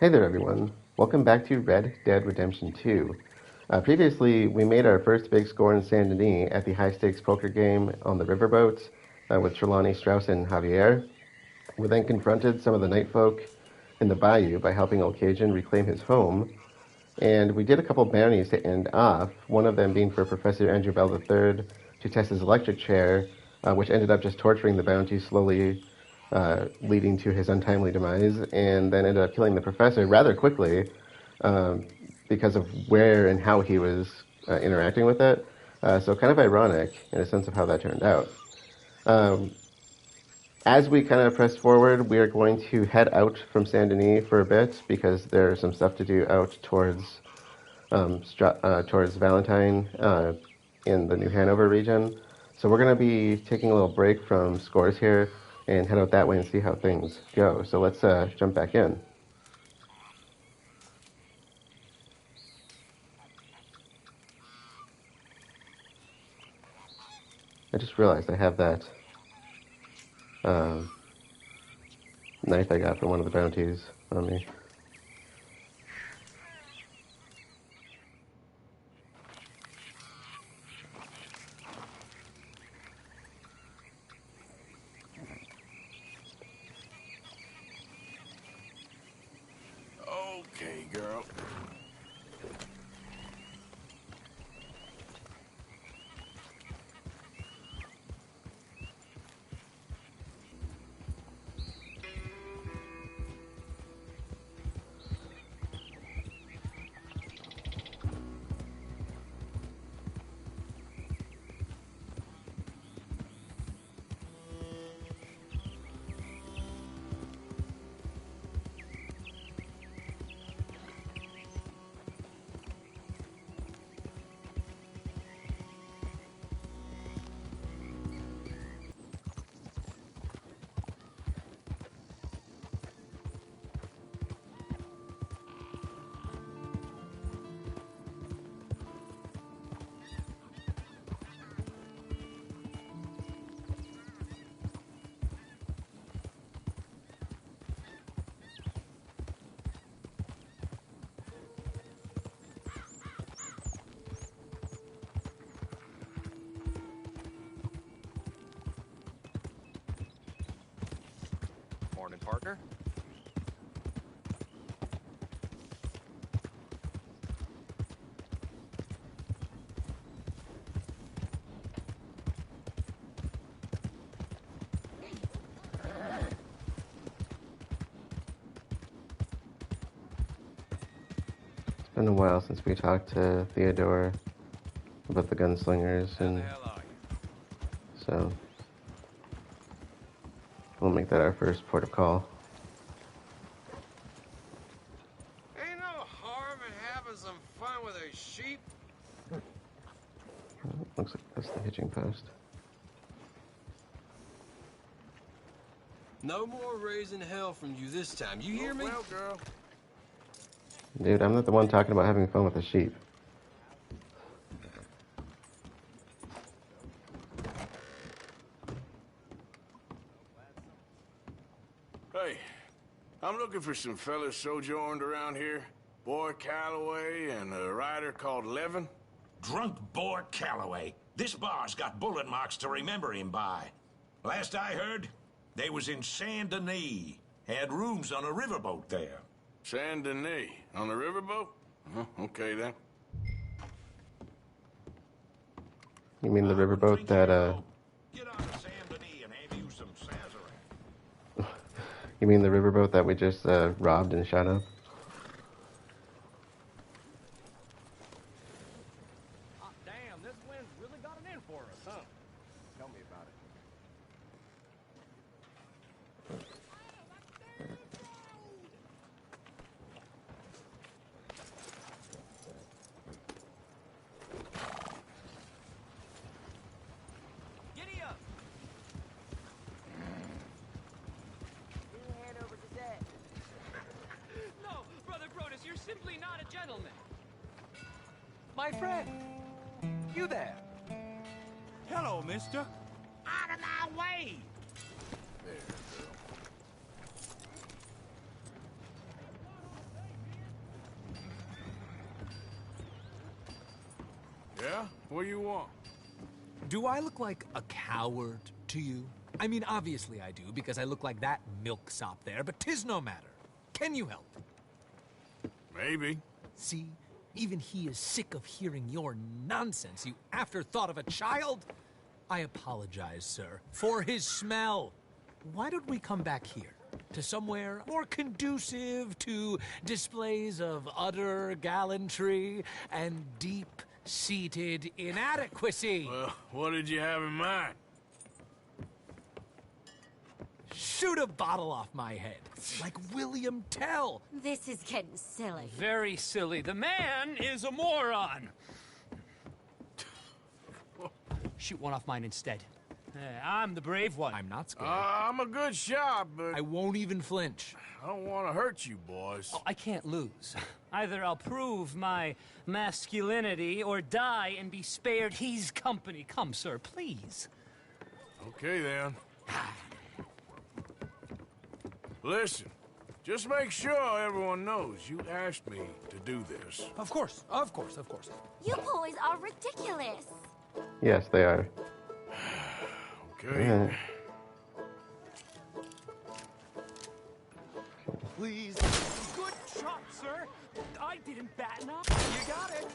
Hey there, everyone. Welcome back to Red Dead Redemption 2. Previously, we made our first big score in Saint Denis at the high-stakes poker game on the riverboat with Trelawney, Strauss, and Javier. We then confronted some of the night folk in the bayou by helping Old Cajun reclaim his home. And we did a couple bounties to end off, one of them being for Professor Andrew Bell III to test his electric chair, which ended up just torturing the bounty, slowly leading to his untimely demise, and then ended up killing the professor rather quickly um, because of where and how he was interacting with it. So kind of ironic in a sense of how that turned out. Um, as we kind of press forward, we are going to head out from Saint Denis for a bit because there's some stuff to do out towards Valentine in the New Hanover region. So we're going to be taking a little break from scores here and head out that way and see how things go. So let's jump back in. I just realized I have that um, knife I got from one of the bounties on me. Okay, girl. Morning, partner. It's been a while since we talked to Theodore about the gunslingers, How the and hell are you? so we'll make that our first port of call. Ain't no harm in having some fun with a sheep. Looks like that's the hitching post. No more raising hell from you this time. You hear me? Well, girl. Dude, I'm not the one talking about having fun with the sheep. Hey, I'm looking for some fellas sojourned around here. Boy Calloway and a rider called Levin. Drunk boy Calloway. This bar's got bullet marks to remember him by. Last I heard, they was in Saint Denis. Had rooms on a riverboat there. Saint Denis. On the riverboat? Okay, then. You mean the riverboat that, Get on to Saint Denis and have you some Sazerac. you mean the riverboat that we just robbed and shot up? Damn, this wind's really got it in for us, huh? Tell me about it. Giddy up! You head over to deck. No, Brother Proetus, you're simply not a gentleman. My friend, you there? Hello, mister. Out of my way! There, girl. Yeah? What do you want? Do I look like a coward to you? I mean, obviously I do, because I look like that milksop there, but 'tis no matter. Can you help? Maybe. See? Even he is sick of hearing your nonsense, you afterthought of a child. I apologize, sir, for his smell. Why don't we come back here? To somewhere more conducive to displays of utter gallantry and deep-seated inadequacy. Well, what did you have in mind? Shoot a bottle off my head, like William Tell. This is getting silly. Very silly. The man is a moron. Shoot one off mine instead. I'm the brave one. I'm not scared. I'm a good shot, but I won't even flinch. I don't want to hurt you, boys. Oh, I can't lose. Either I'll prove my masculinity or die and be spared his company. Come, sir, please. Okay, then. Listen, just make sure everyone knows you asked me to do this. Of course, of course, of course. You boys are ridiculous. Yes, they are. Okay. Yeah. Please. Good shot, sir. I didn't batten up. You got it.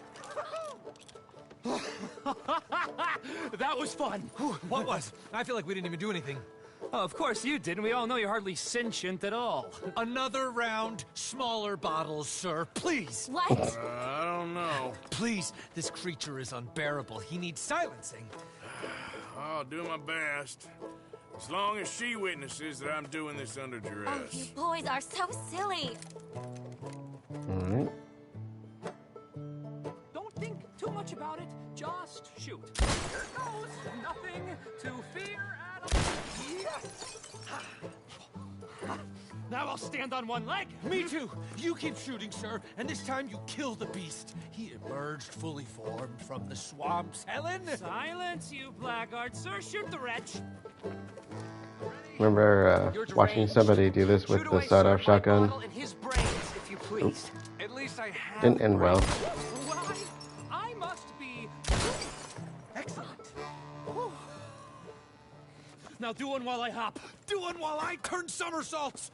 That was fun. What was? I feel like we didn't even do anything. Oh, of course you didn't. We all know you're hardly sentient at all. Another round, smaller bottles, sir, please. What? I don't know. Please, this creature is unbearable. He needs silencing. I'll do my best. As long as she witnesses that I'm doing this under Oh, duress. you boys are so silly. Alright. Don't think too much about it. Just shoot. Here goes. Nothing to fear at all. Yes! Now I'll stand on one leg. Me too. You keep shooting, sir, and this time you kill the beast. He emerged fully formed from the swamps, Helen. Silence, you blackguard. Sir, shoot the wretch. Remember You're watching deranged. somebody do this with Shoot the away, sawed-off sir, my shotgun? bottle in his brains, if you please. At least I have. Didn't end well. Well, I must be excellent. Whew. Now do one while I hop. Do one while I turn somersaults.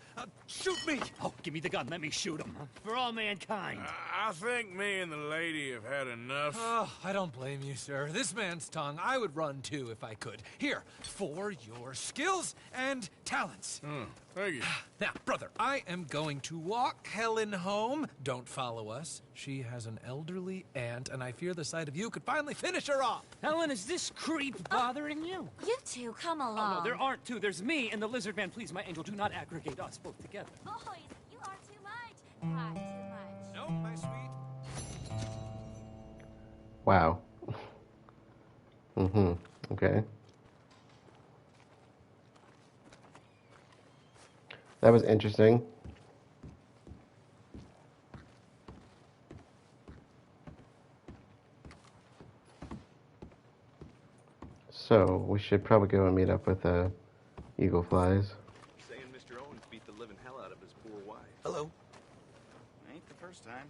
Shoot me. Oh, give me the gun. Let me shoot him. For all mankind. I think me and the lady have had enough. Oh, I don't blame you, sir. This man's tongue, I would run too if I could. Here, for your skills and talents. Thank you. Now, brother, I am going to walk Helen home. Don't follow us. She has an elderly aunt, and I fear the sight of you could finally finish her off. Helen, is this creep bothering you? You two, come along. Oh, no, there aren't two. There's me and the lizard man. Please, my angel, do not aggregate us both together. Boys, you are too much. Far too much. No, my sweet. Wow. Okay. That was interesting. So, we should probably go and meet up with Eagle Flies. Saying Mr. Owens beat the living hell out of his poor wife. Hello. Ain't the first time.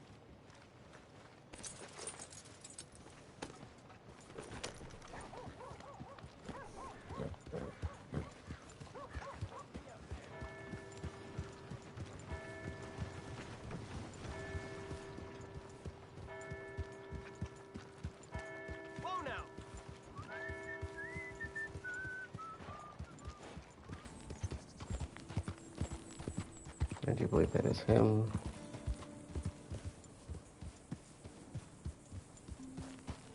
Whoa now. I do believe that is him.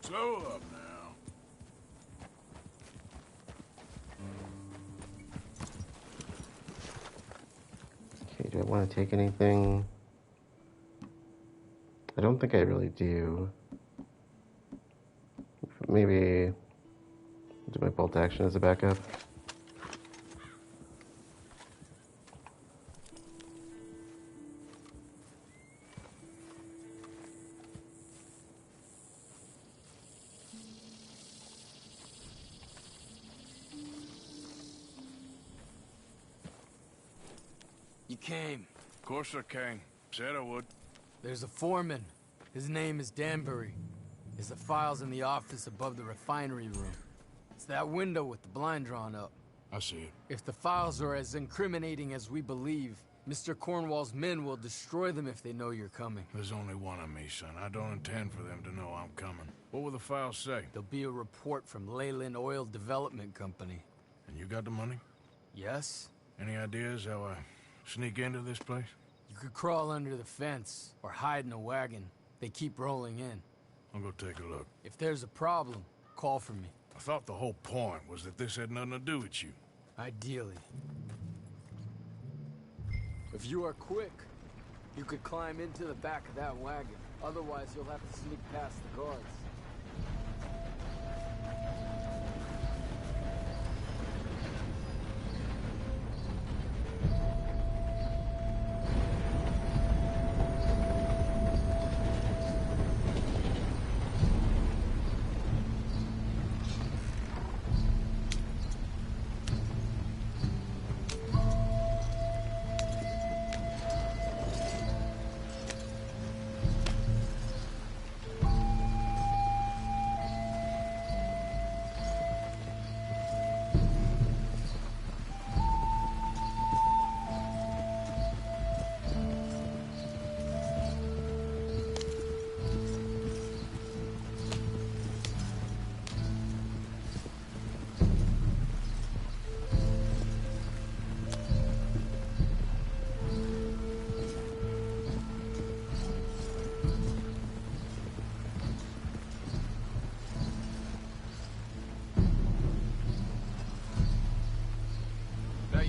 Slow up now. Okay, do I want to take anything? I don't think I really do. Maybe do my bolt action as a backup. You came. Of course I came. Said I would. There's a foreman. His name is Danbury. is the files in the office above the refinery room. It's that window with the blind drawn up. I see it. If the files are as incriminating as we believe, Mr. Cornwall's men will destroy them if they know you're coming. There's only one of me, son. I don't intend for them to know I'm coming. What will the files say? There'll be a report from Leyland Oil Development Company. And you got the money? Yes? Any ideas how I sneak into this place? You could crawl under the fence, or hide in a wagon. They keep rolling in. I'll go take a look. If there's a problem, call for me. I thought the whole point was that this had nothing to do with you. Ideally. If you are quick, you could climb into the back of that wagon. Otherwise, you'll have to sneak past the guards.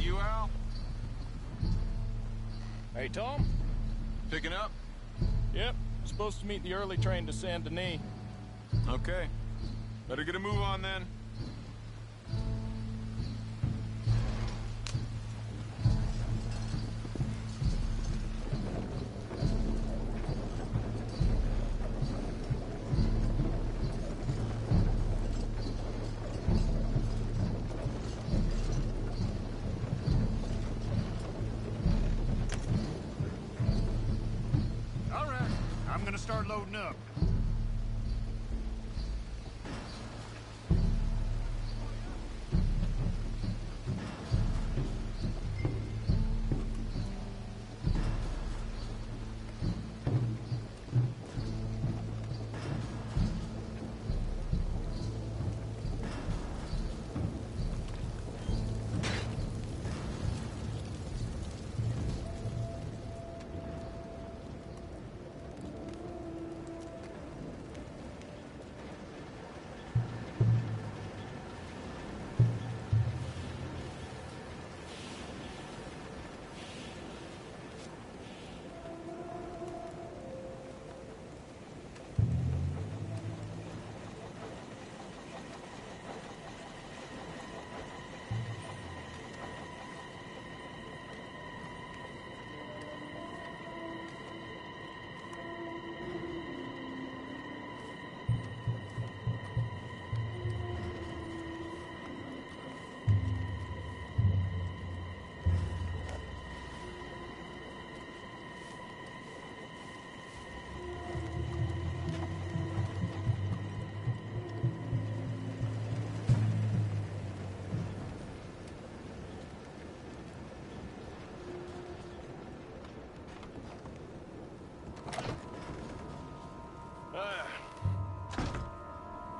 You, Al? Hey, Tom? Picking up? Yep. Supposed to meet the early train to Saint Denis. Okay. Better get a move on then. I'm gonna start loading up.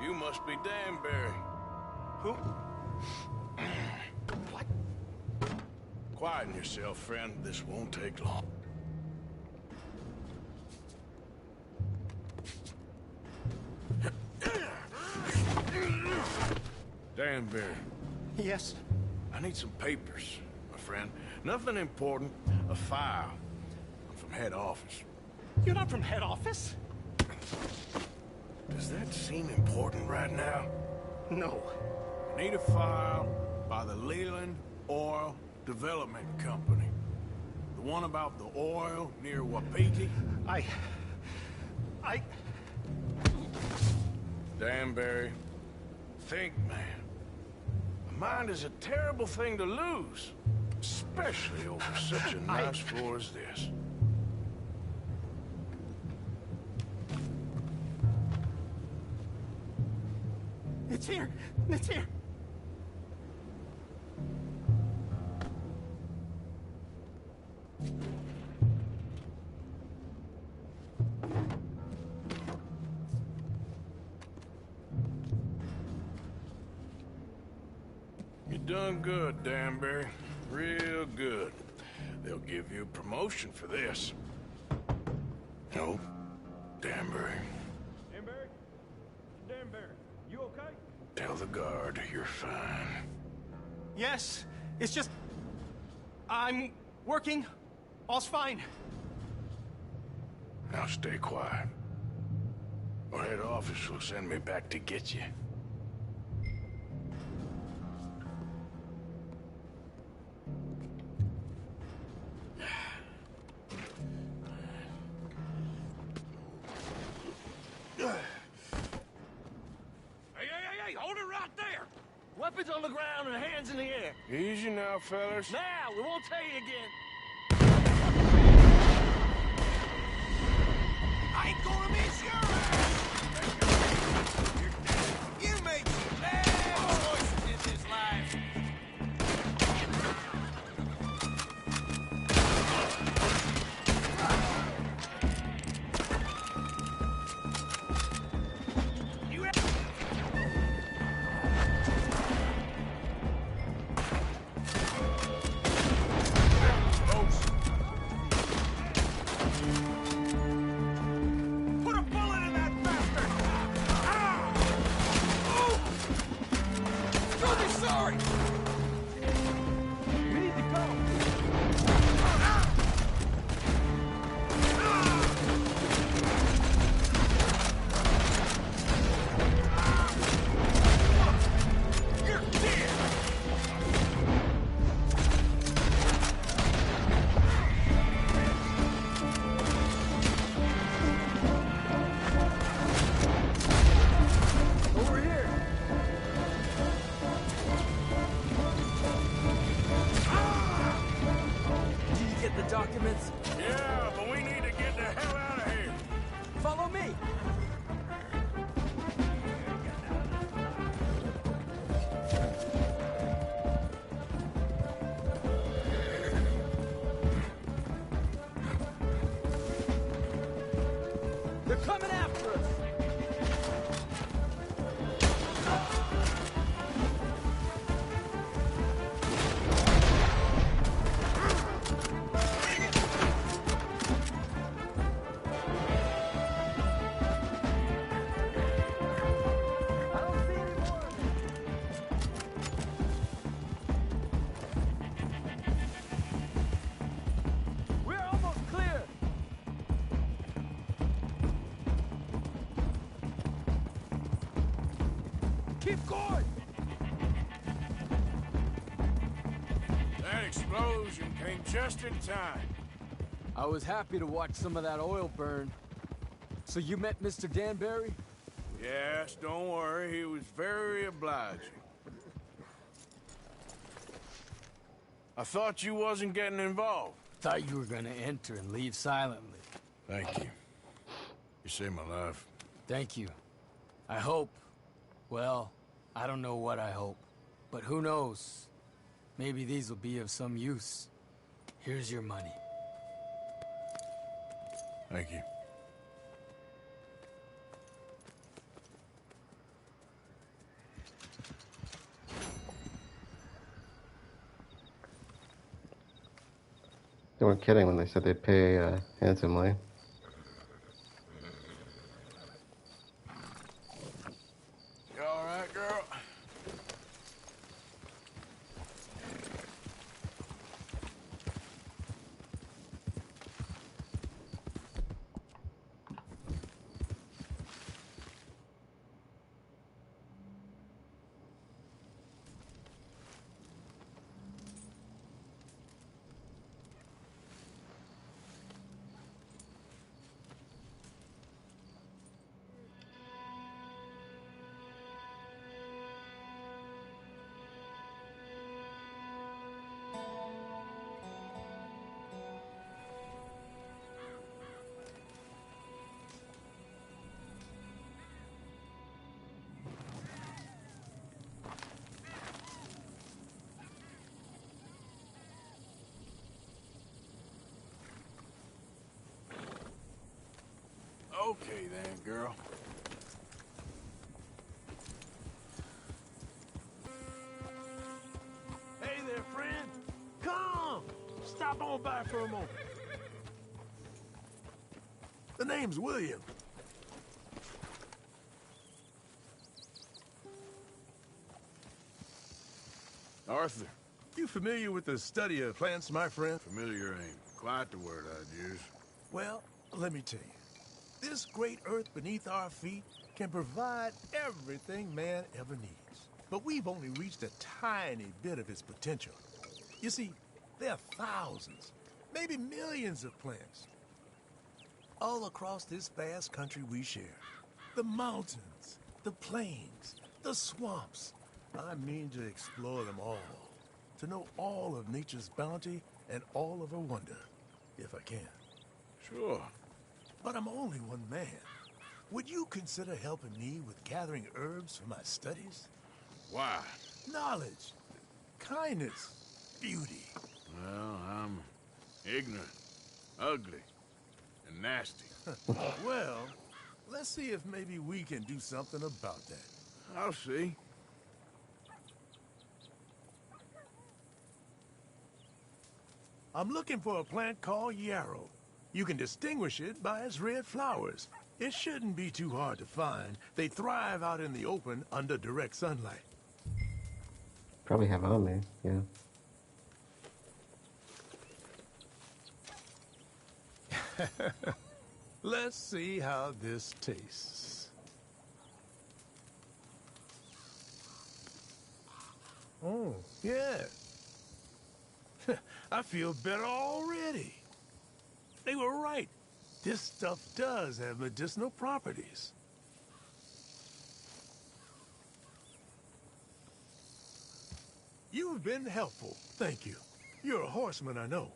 You must be Danbury. Who? What? Quieten yourself, friend. This won't take long. Danbury, Yes. I need some papers, my friend. Nothing important. A file. I'm from head office. You're not from head office? Does that seem important right now? No. I need a file by the Leyland Oil Development Company. The one about the oil near Wapiti? I... Danbury, think, man. A mind is a terrible thing to lose, especially over such a nice floor as this. It's here! It's here! You done good, Danbury. Real good. They'll give you a promotion for this. No, Danbury. Danbury? Danbury, you okay? Tell the guard you're fine. Yes, it's just... I'm working. All's fine. Now stay quiet. Or head office will send me back to get you. Hey, hold it right there! Weapons on the ground and hands in the air. Easy now, fellas. Now, we won't tell you again. I ain't gonna miss your ass! You made some bad choices in this life. Put a bullet in that bastard! Truly sorry! We need to go. You're dead! Over here. Did you get the documents? Yeah, but we need to get the hell out of here. Follow me. They're coming after us. I don't see any more. We're almost clear. Keep going. That explosion came just in time. I was happy to watch some of that oil burn. So you met Mr. Danbury? Yes, don't worry. He was very obliging. I thought you wasn't getting involved. Thought you were gonna enter and leave silently. Thank you. You saved my life. Thank you. I hope. Well, I don't know what I hope. But who knows? Maybe these will be of some use. Here's your money. Thank you. They weren't kidding when they said they'd pay handsomely. You all right, girl? Okay then, girl. Hey there, friend. Come! Stop on by for a moment. The name's William. Arthur, you familiar with the study of plants, my friend? Familiar ain't quite the word I'd use. Well, let me tell you. This great earth beneath our feet can provide everything man ever needs. But we've only reached a tiny bit of its potential. You see, there are thousands, maybe millions of plants all across this vast country we share. The mountains, the plains, the swamps. I mean to explore them all, to know all of nature's bounty and all of her wonder, if I can. Sure. But I'm only one man. Would you consider helping me with gathering herbs for my studies? Why? Knowledge, kindness, beauty. Well, I'm ignorant, ugly, and nasty. Well, let's see if maybe we can do something about that. I'll see. I'm looking for a plant called yarrow. You can distinguish it by its red flowers. It shouldn't be too hard to find. They thrive out in the open under direct sunlight. Probably have on me, yeah. Let's see how this tastes. Oh, yeah. I feel better already. They were right. This stuff does have medicinal properties. You've been helpful. Thank you. You're a horseman, I know.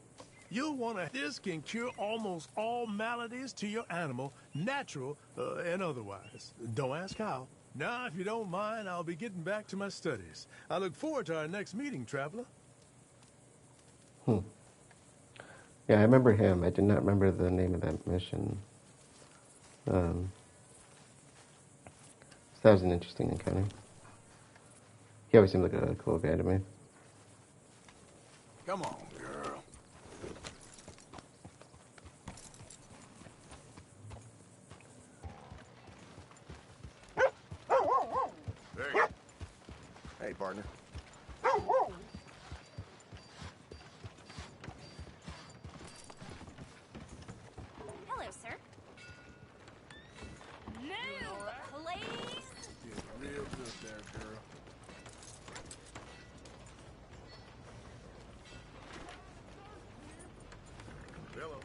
You'll want to... This can cure almost all maladies to your animal, natural and otherwise. Don't ask how. Now, if you don't mind, I'll be getting back to my studies. I look forward to our next meeting, traveler. Yeah, I remember him. I did not remember the name of that mission. So that was an interesting encounter. He always seemed like a cool guy to me. Come on, girl. There you go. Hey, partner. Hello, sir. Move, please. Did real good there, girl. Hello.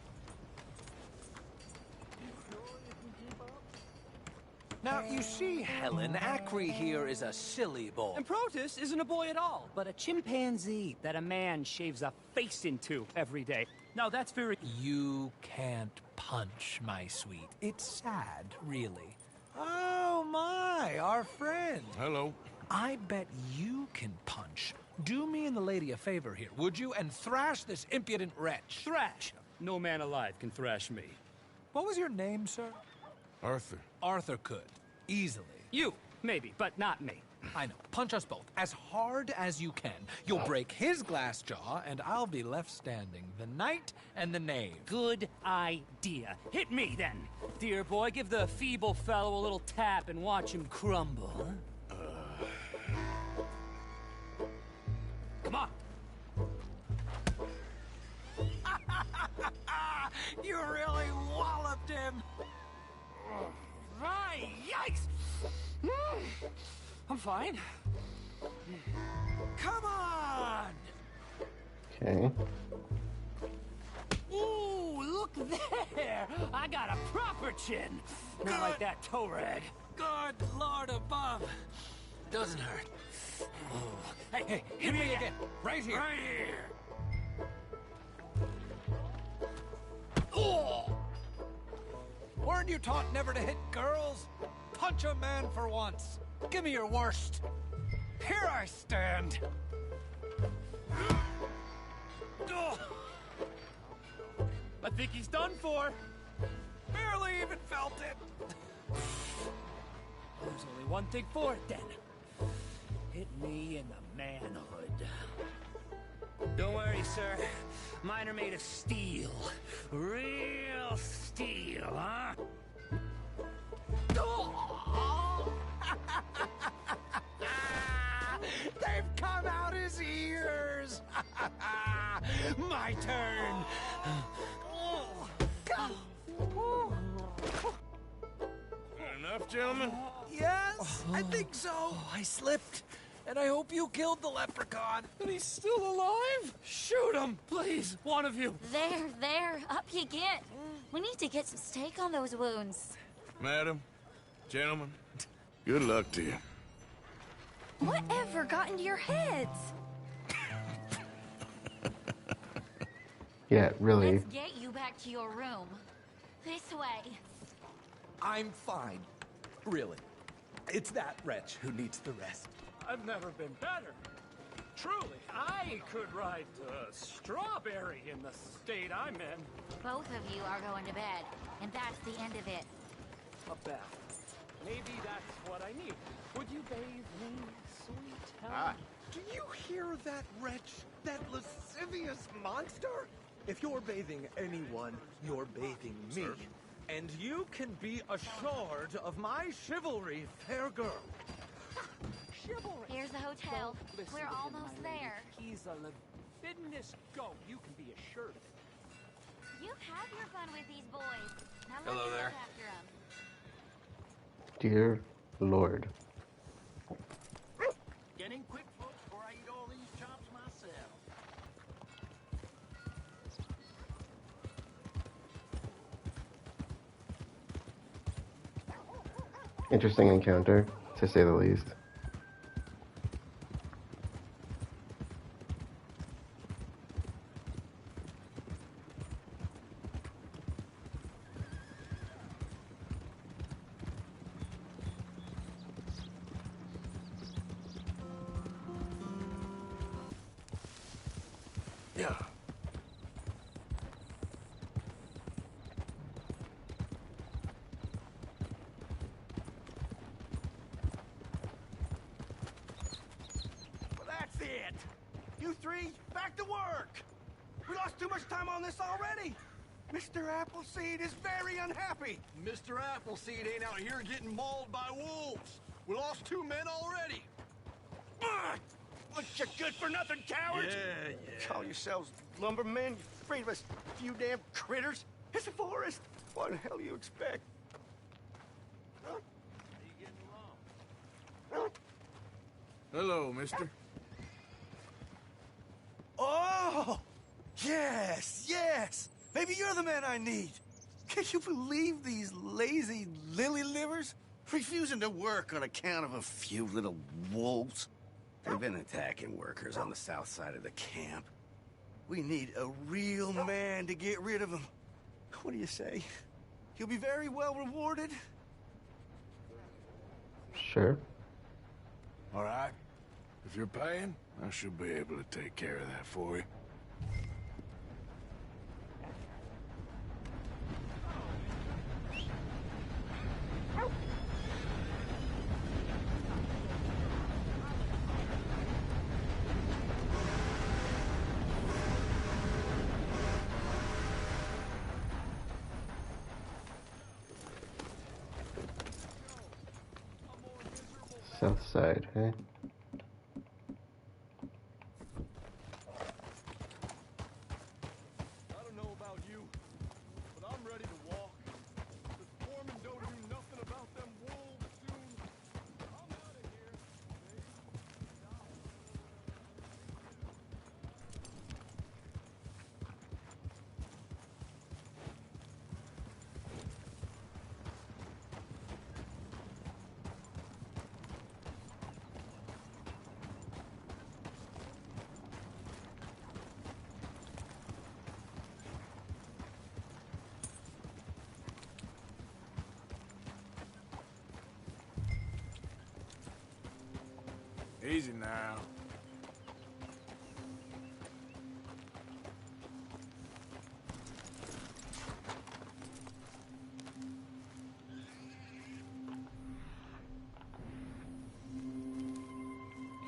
Now, you see, Helen, Acri here is a silly boy. And Proetus isn't a boy at all, but a chimpanzee that a man shaves a face into every day. Now, that's very... You can't punch, my sweet. It's sad, really. Oh, my, our friend. Hello. I bet you can punch. Do me and the lady a favor here, would you? And thrash this impudent wretch. Thrash. No man alive can thrash me. What was your name, sir? Arthur. Arthur could. Easily. You, maybe, but not me. I know. Punch us both. As hard as you can. You'll break his glass jaw, and I'll be left standing. The knight and the knave. Good idea. Hit me, then. Dear boy, give the feeble fellow a little tap and watch him crumble. Come on. You really walloped him. Right, yikes! I'm fine. Come on! Okay. Ooh, look there! I got a proper chin. Not like that toe rag. Good Lord above. Doesn't hurt. Hey, hit me again. Right here. Right here. Oh! Weren't you taught never to hit girls? Punch a man for once. Give me your worst. Here I stand. I think he's done for. Barely even felt it. There's only one thing for it, then. Hit me in the manhood. Don't worry, sir. Mine are made of steel. Real steel, huh? They've come out his ears! My turn! Enough, gentlemen? Yes, I think so. I slipped, and I hope you killed the leprechaun. And he's still alive? Shoot him, please, one of you. There, up you get. We need to get some steak on those wounds. Madam, gentlemen, good luck to you. Whatever got into your heads? Yeah, really. Let's get you back to your room. This way. I'm fine. Really. It's that wretch who needs the rest. I've never been better. Truly, I could ride Strawberry in the state I'm in. Both of you are going to bed, and that's the end of it. A bath. Maybe that's what I need. Would you bathe me, sweet Helen? Do you hear that wretch? That lascivious monster? If you're bathing anyone, you're bathing me. And you can be assured of my chivalry, fair girl. Chivalry. Here's the hotel. Listen We're to him, almost my lady. there. He's a libidinous goat. You can be assured of it. You have your fun with these boys. Now let's Hello look there. after them. Dear Lord. Getting quick, folks, before I eat all these chops myself. Interesting encounter, to say the least. Yeah. Well, that's it. You three, back to work. We lost too much time on this already. Mr. Appleseed is very unhappy. Mr. Appleseed ain't out here getting mauled by wolves. We lost 2 men already. Bunch of good-for-nothing cowards. Yeah. Call yourselves lumbermen, you afraid of us few damn critters? It's a forest. What the hell do you expect? Huh? Hello, mister. Oh! Yes! Maybe you're the man I need. Can you believe these lazy lily livers? Refusing to work on account of a few little wolves. They've been attacking workers on the south side of the camp. We need a real man to get rid of them. What do you say? He'll be very well rewarded. Sure. All right. If you're paying, I should be able to take care of that for you. South side, hey? I don't know about you, but I'm ready to walk. The foreman don't do nothing about them wolves soon. I'm out of here. Easy now.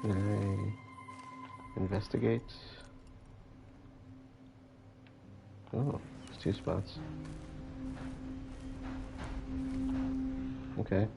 Can I investigate? Oh, there's 2 spots. Okay.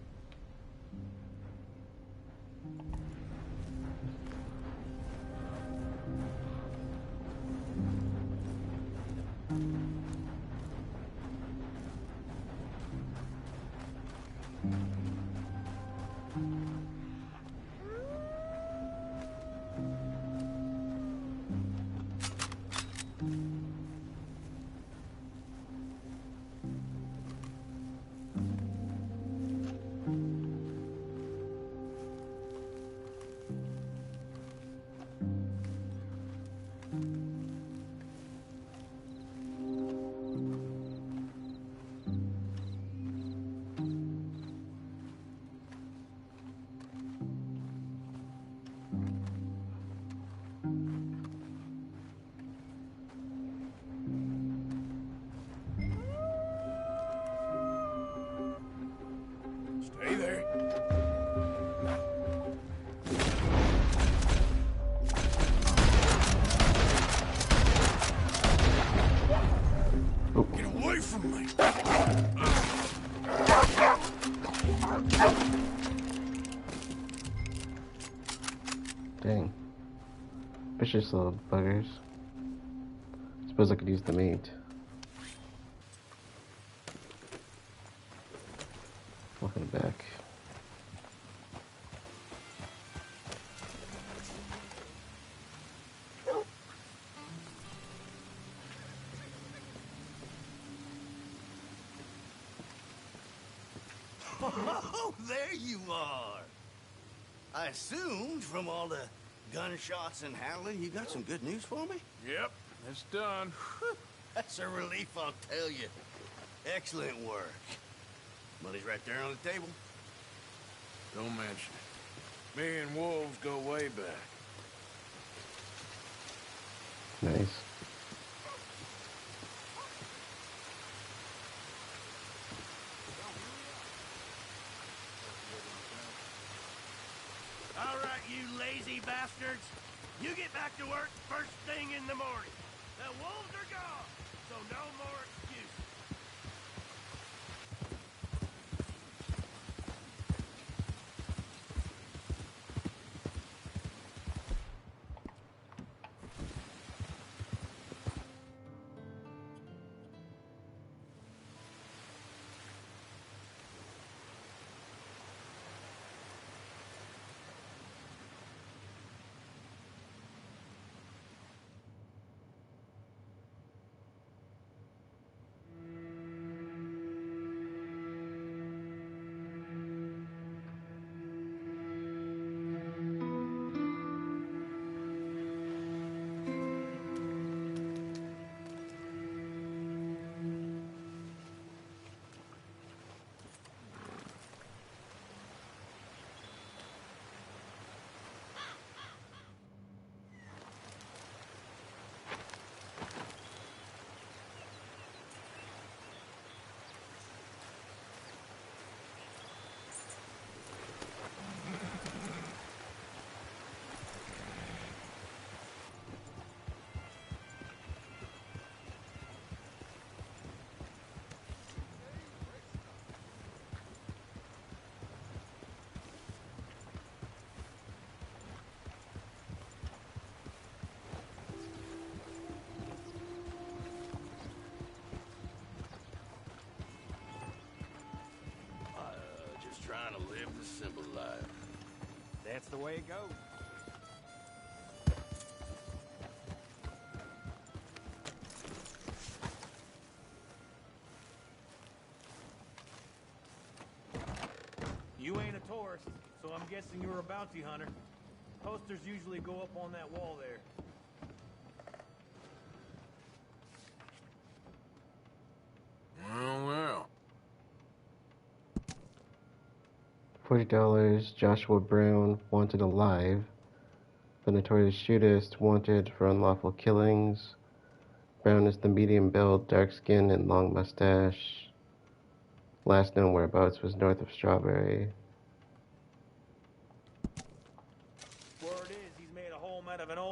Stay there. Oh. Get away from me! Dang. Vicious little buggers. Suppose I could use the meat. Walking back. Oh, there you are. I assumed from all the gunshots and howling, you got some good news for me? Yep, it's done. That's a relief, I'll tell you. Excellent work. Money's right there on the table. Don't mention it. Me and Wolves go way back. Nice. All right, you lazy bastards. You get back to work first thing in the morning. The wolves are gone, so no more excuses. Just trying to live the simple life. That's the way it goes. You ain't a tourist, so I'm guessing you're a bounty hunter. Posters usually go up on that wall there. Well. $40, Joshua Brown, wanted alive. The notorious shootist, wanted for unlawful killings. Brown is the medium build, dark skin, and long mustache. Last known whereabouts was north of Strawberry. Word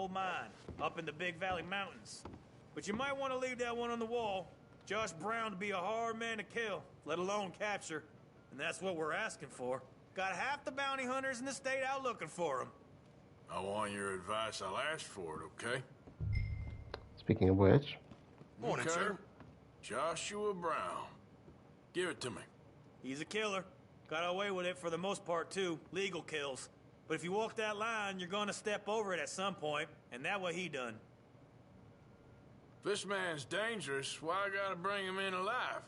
gold mine up in the Big Valley Mountains. But you might want to leave that one on the wall. Josh Brown to be a hard man to kill, let alone capture. And that's what we're asking for. Got half the bounty hunters in the state out looking for him. I want your advice. I'll ask for it, okay? Speaking of which... Morning, sir. Joshua Brown. Give it to me. He's a killer. Got away with it for the most part, too. Legal kills. But if you walk that line, you're gonna step over it at some point, and that what he done. If this man's dangerous, why I gotta bring him in alive?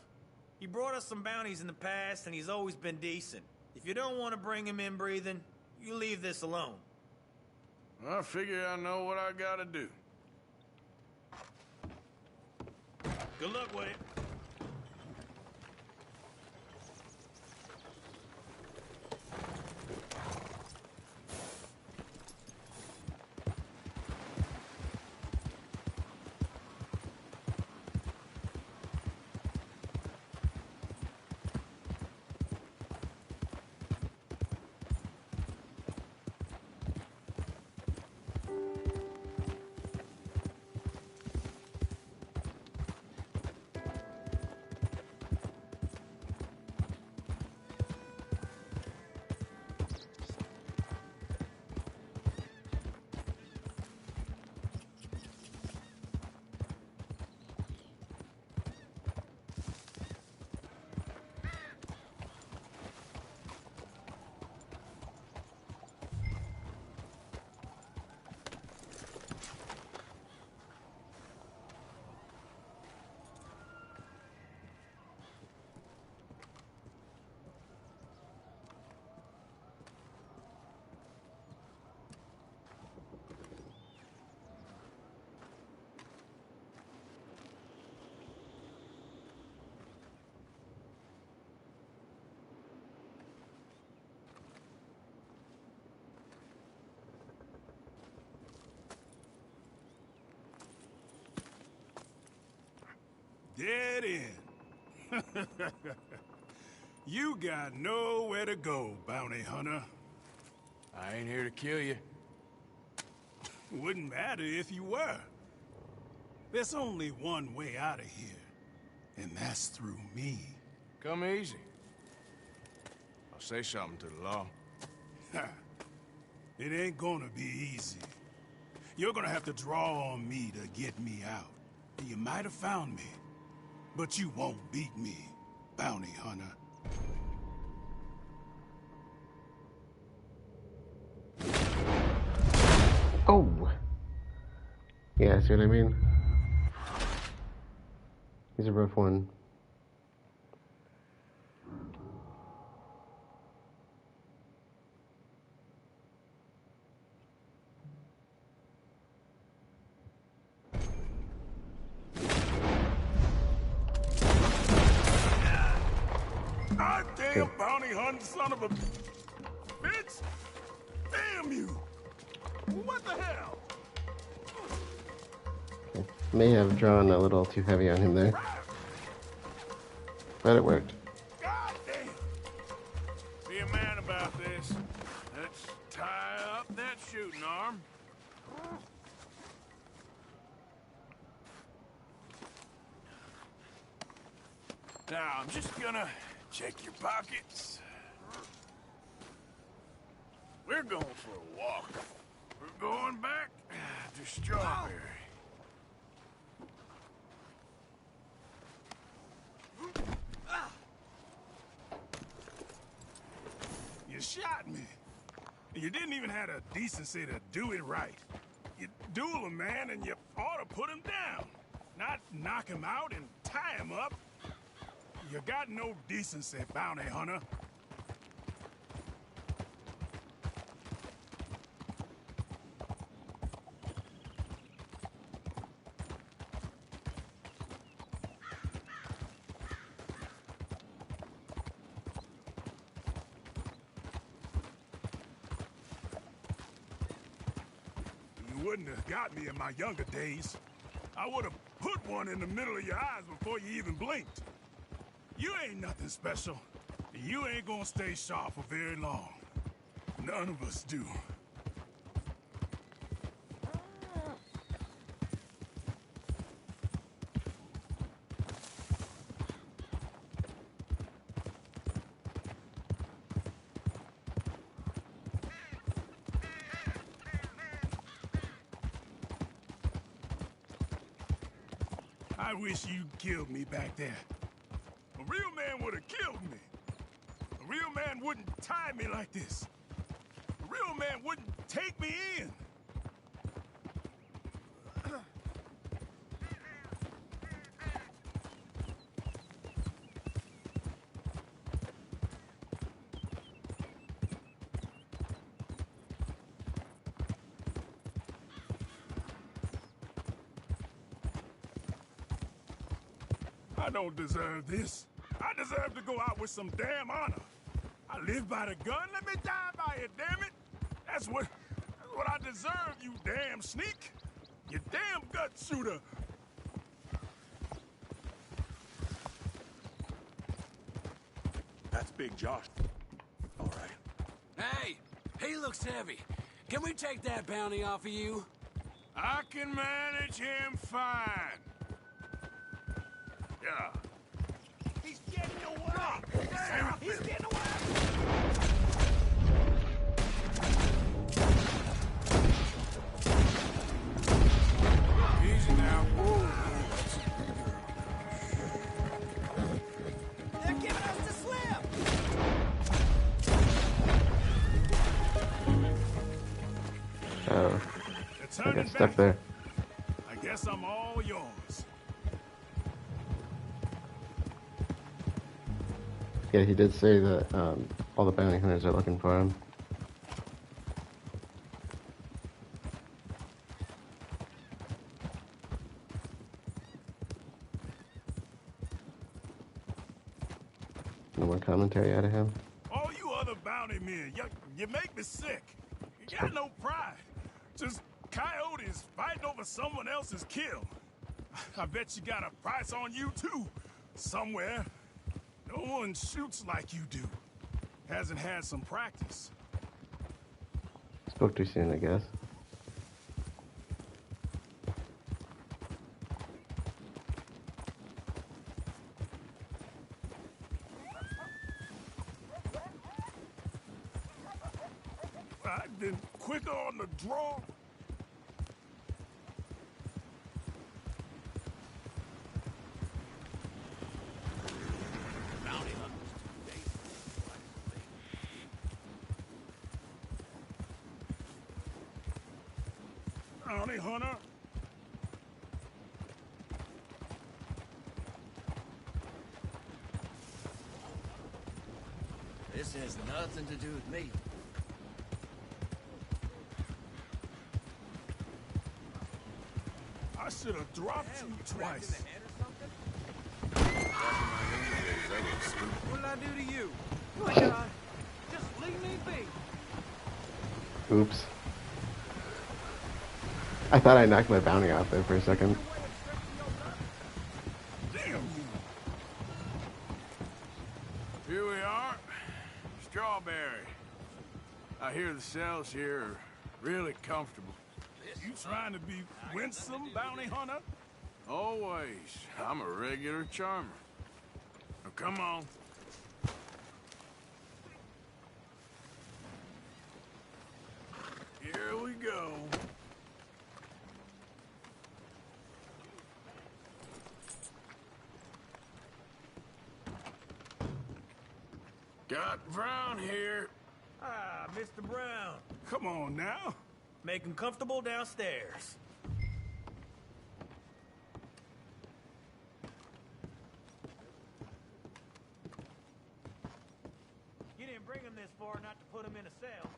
He brought us some bounties in the past, and he's always been decent. If you don't want to bring him in breathing, you leave this alone. I figure I know what I gotta do. Good luck with it. Dead end. You got nowhere to go, bounty hunter. I ain't here to kill you. Wouldn't matter if you were. There's only one way out of here, and that's through me. Come easy. I'll say something to the law. It ain't gonna be easy. You're gonna have to draw on me to get me out. You might have found me, but you won't beat me, bounty hunter. Oh! Yeah, see what I mean? He's a rough one. Goddamn bounty hunting son of a bitch! Damn you! What the hell? May have drawn a little too heavy on him there. But it worked. Goddamn! Be a man about this. Let's tie up that shooting arm. Now, I'm just gonna check your pockets. We're going for a walk. We're going back to Strawberry. You shot me. You didn't even have the decency to do it right. You duel a man and you ought to put him down. Not knock him out and tie him up. You got no decency, bounty hunter. You wouldn't have got me in my younger days. I would have put one in the middle of your eyes before you even blinked. You ain't nothing special. You ain't gonna stay sharp for very long. None of us do. I wish you'd killed me back there. A real man would have killed me. A real man wouldn't tie me like this. A real man wouldn't take me in. I don't deserve this. I deserve to go out with some damn honor. I live by the gun, let me die by it, damn it! That's what I deserve, you damn sneak! You damn gut shooter! That's Big Josh. All right. Hey, he looks heavy. Can we take that bounty off of you? I can manage him fine. Yeah. He's getting away! He's getting away! Easy now. Whoa. They're giving us the slip! Oh, They're I turning got stuck back. there. I guess I'm all yours. Yeah, he did say that all the bounty hunters are looking for him. No more commentary out of him. All you other bounty men, you make me sick. You got no pride. Just coyotes fighting over someone else's kill. I bet you got a price on you too, somewhere. No one shoots like you do. Hasn't had some practice. Spoke too soon, I guess. I've been quicker on the draw. Bounty hunter. This has nothing to do with me. I should have dropped you twice. What did I do to you? Oh my God. Just leave me be. Oops. I thought I knocked my bounty off there for a second. Damn you. Here we are. Strawberry. I hear the cells here are really comfortable. You trying to be winsome, bounty hunter? Always. I'm a regular charmer. Now come on. Here we go. Got Brown here. Ah, Mr. Brown. Come on now. Make him comfortable downstairs. You didn't bring him this far not to put him in a cell.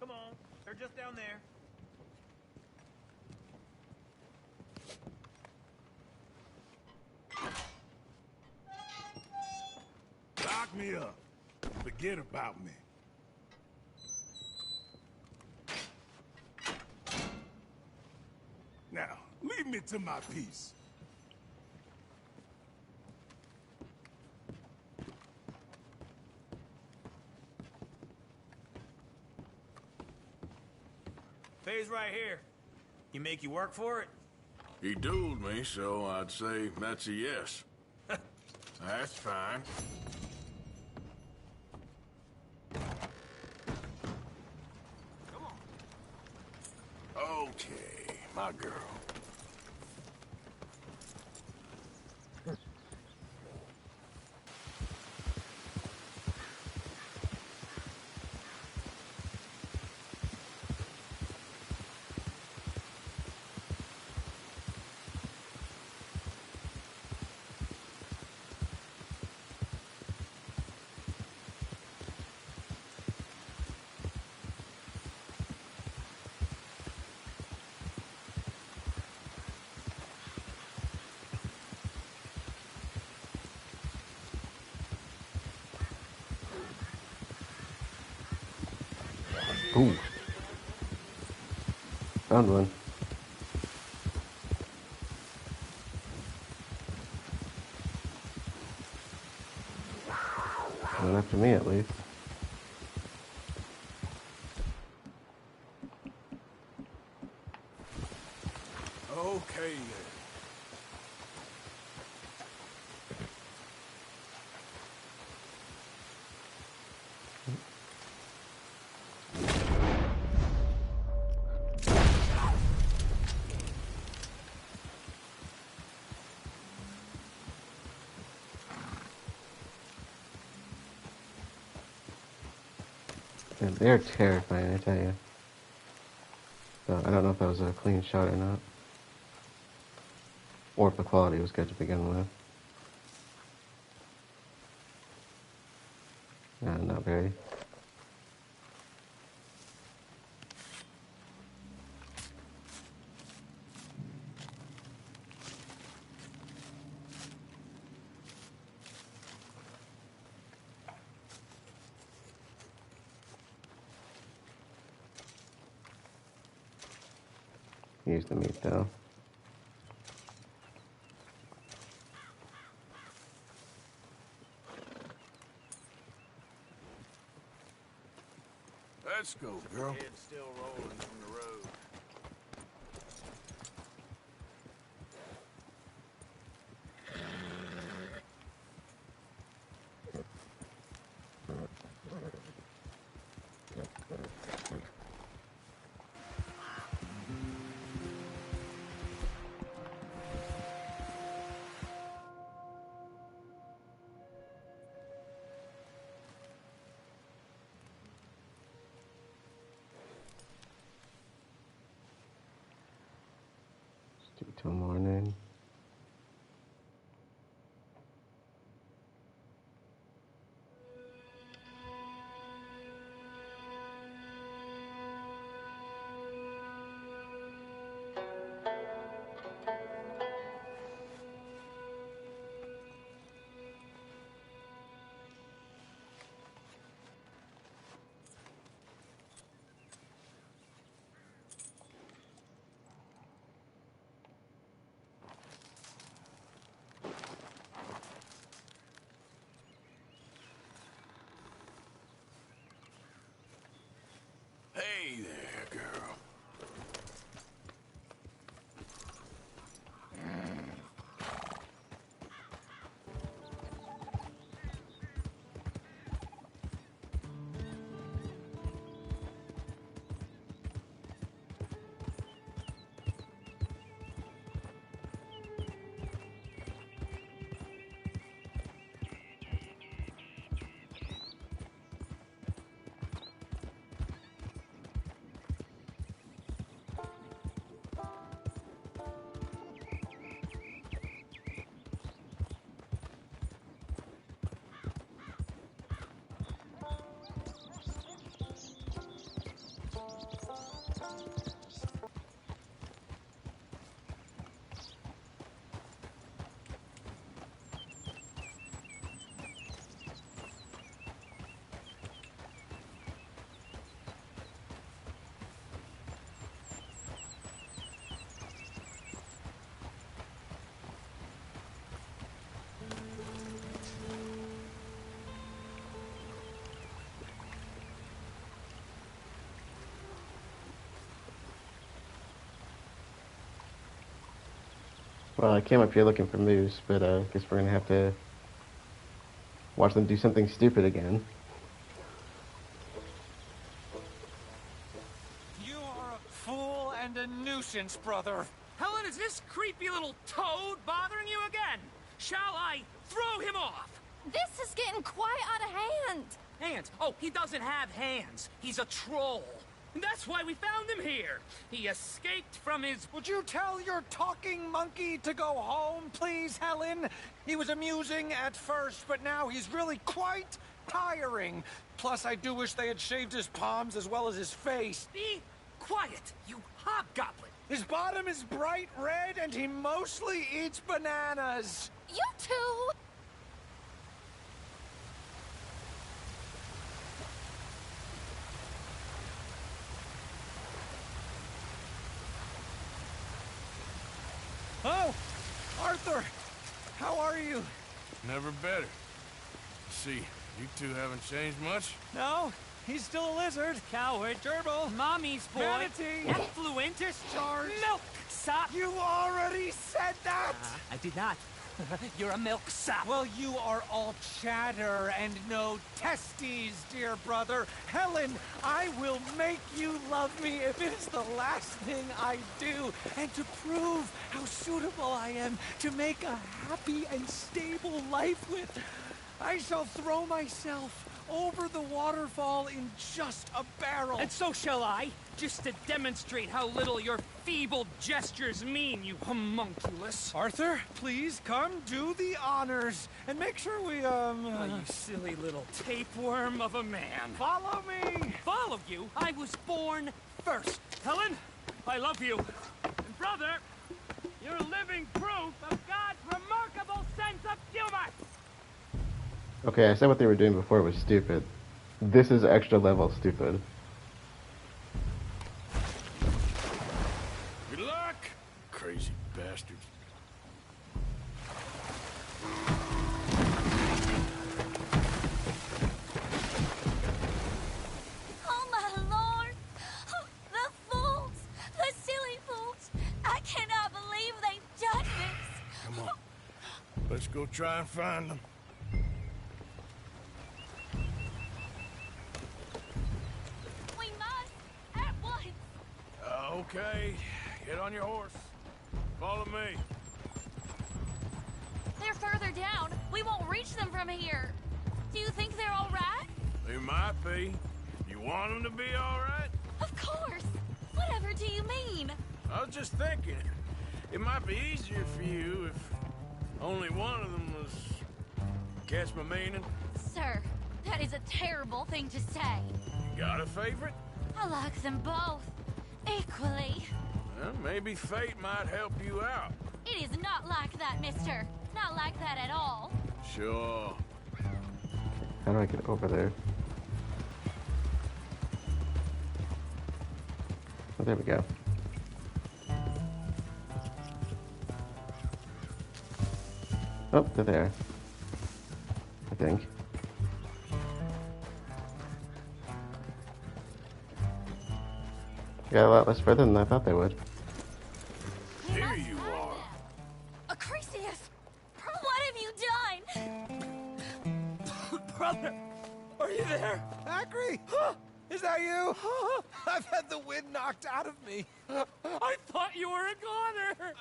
Come on, they're just down there. Lock me up. Forget about me. Now, leave me to my peace. Pays right here. He make you work for it? He dueled me, so I'd say that's a yes. That's fine. Come on. Okay, my girl. Ooh. Found one. Not after me, at least. Okay, then. And they're terrifying, I tell you. So I don't know if that was a clean shot or not. Or if the quality was good to begin with. Not very. Use the meat though. Let's go, girl. Head's still rolling from the road. Do it till morning. Hey there, girl. Well, I came up here looking for moose, but I guess we're gonna have to watch them do something stupid again. You are a fool and a nuisance, brother. Helen, is this creepy little toad bothering you again? Shall I throw him off? This is getting quite out of hand. Hands? Oh, he doesn't have hands. He's a troll. And that's why we found him here. He escaped from his... Would you tell your talking monkey to go home, please, Helen? He was amusing at first, but now he's really quite tiring. Plus, I do wish they had shaved his palms as well as his face. Be quiet, you hobgoblin. His bottom is bright red, and he mostly eats bananas. You two! Oh, Arthur, how are you? Never better. See, you two haven't changed much? No, he's still a lizard. Coward. Gerbil. Mommy's boy. Manatee. Effluentus. Charge. Milk sap. You already said that! I did not. You're a milk sap. Well, you are all chatter and no testes, dear brother. Helen, I will make you love me if it is the last thing I do. And to prove how suitable I am to make a happy and stable life with, I shall throw myself over the waterfall in just a barrel. And so shall I, just to demonstrate how little your feeble gestures mean, you homunculus. Arthur, please come do the honors and make sure we, Oh, you silly little tapeworm of a man. Follow me! Follow you? I was born first. Helen, I love you. And brother, you're living proof of God's remarkable sense of humor. Okay, I said what they were doing before was stupid. This is extra level stupid. Good luck, crazy bastards. Oh my lord! Oh, the fools! The silly fools! I cannot believe they've done this! Come on. Let's go try and find them. We must! At once! Okay, get on your horse. Follow me. They're further down. We won't reach them from here. Do you think they're all right? They might be. You want them to be all right? Of course! Whatever do you mean? I was just thinking, it might be easier for you if only one of them was... Catch my meaning? Sir, that is a terrible thing to say. You got a favorite? I like them both. Equally. Well, maybe fate might help you out. It is not like that, mister. Not like that at all. Sure. How do I get over there? Oh, there we go. Oh, they're there. I think. Got a lot less further than I thought they would. Here you are. Acrisius! What have you done? Brother, are you there? Acri? Is that you? I've had the wind knocked out of me. I thought you were a goner.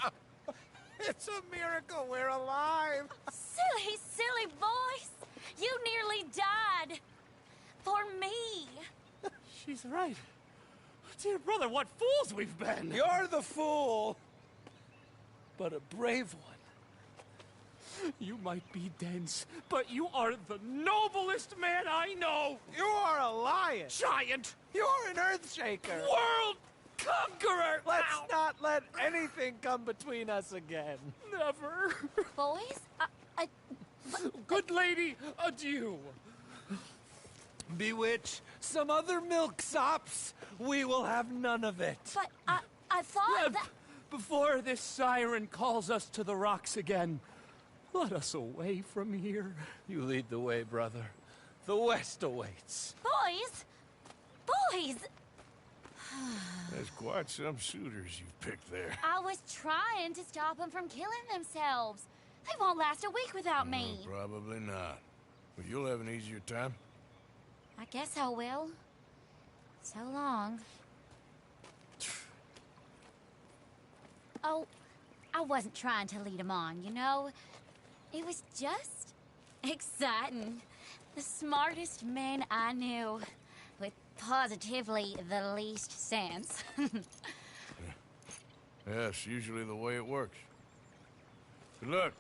It's a miracle we're alive. Silly, silly voice! You nearly died. For me. She's right. Dear brother, what fools we've been! You're the fool, but a brave one. You might be dense, but you are the noblest man I know! You are a lion! Giant! You're an earthshaker! World conqueror! Let's not let anything come between us again. Never! Boys, Good lady, adieu! Bewitch some other milksops. We will have none of it. But I thought that... Before this siren calls us to the rocks again, let us away from here. You lead the way, brother. The west awaits. Boys! Boys! There's quite some suitors you've picked there. I was trying to stop them from killing themselves. They won't last a week without me. Probably not. But you'll have an easier time. I guess I will. So long. Oh, I wasn't trying to lead them on, you know? It was just exciting. The smartest men I knew, with positively the least sense. Yeah, it's usually the way it works. Good luck.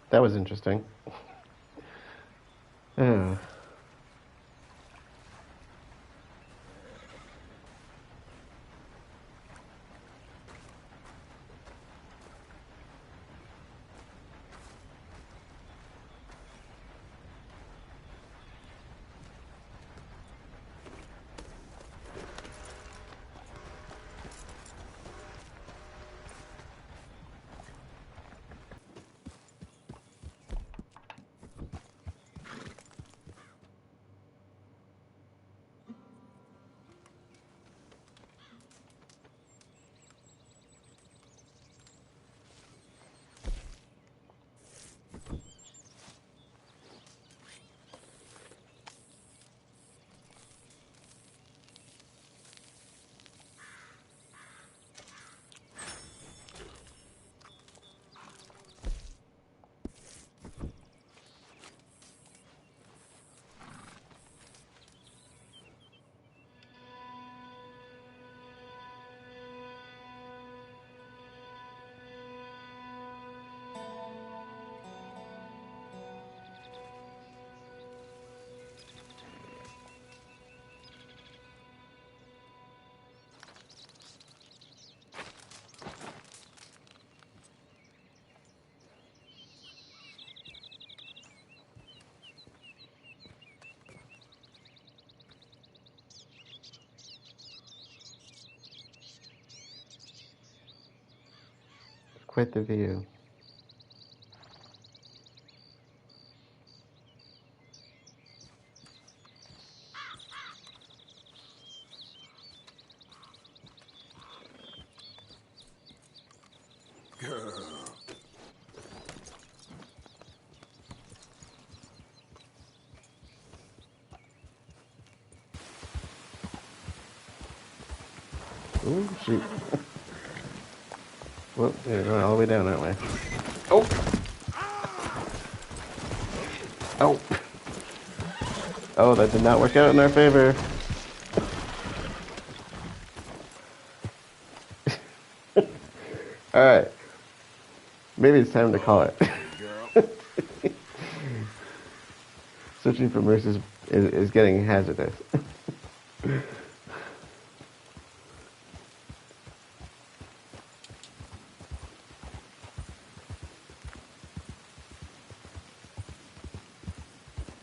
That was interesting. Quite the view. Girl. Ooh, shoot. Well, we're going all the way down, aren't we? Oh! Oh! Oh, that did not work out in our favor. Alright. Maybe it's time to call it. Searching for mercy is getting hazardous.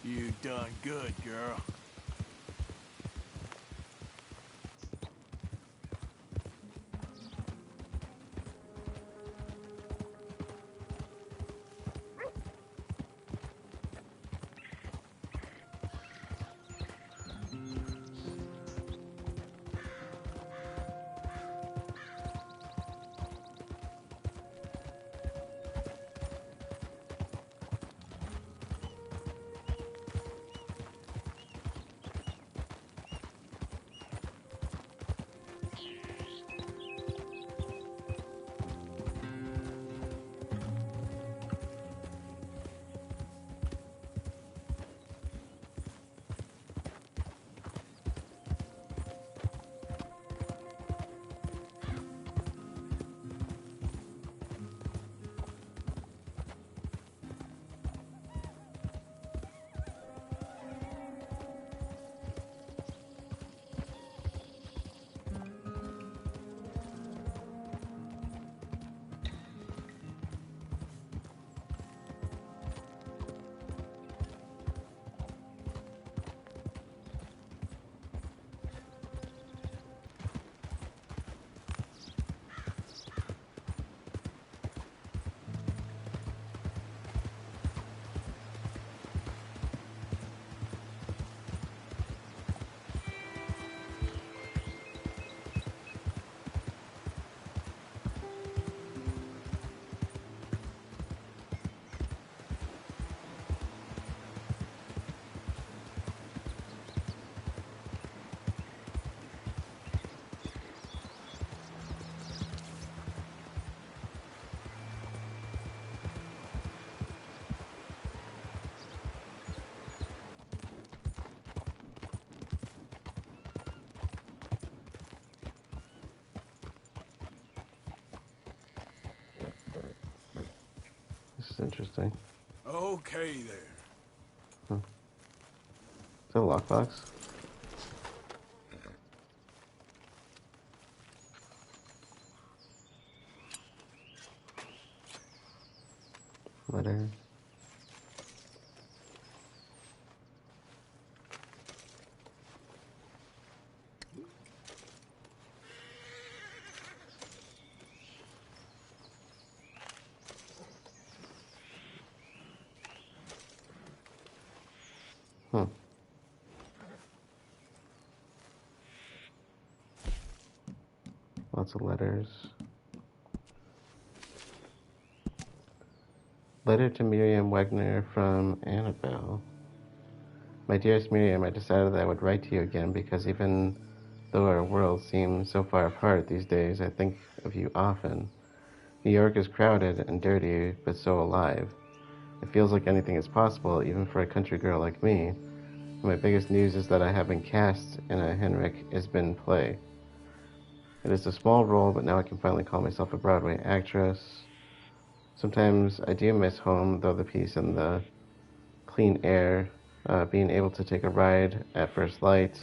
You done good, girl. This is interesting. Okay there. Is that a lockbox? Letter. Lots of letters. Letter to Miriam Wegner from Annabelle. My dearest Miriam, I decided that I would write to you again because even though our worlds seem so far apart these days, I think of you often. New York is crowded and dirty, but so alive. It feels like anything is possible, even for a country girl like me. And my biggest news is that I have been cast in a Henrik Isbin play. It is a small role, but now I can finally call myself a Broadway actress. Sometimes I do miss home, though the peace and the clean air, being able to take a ride at first light.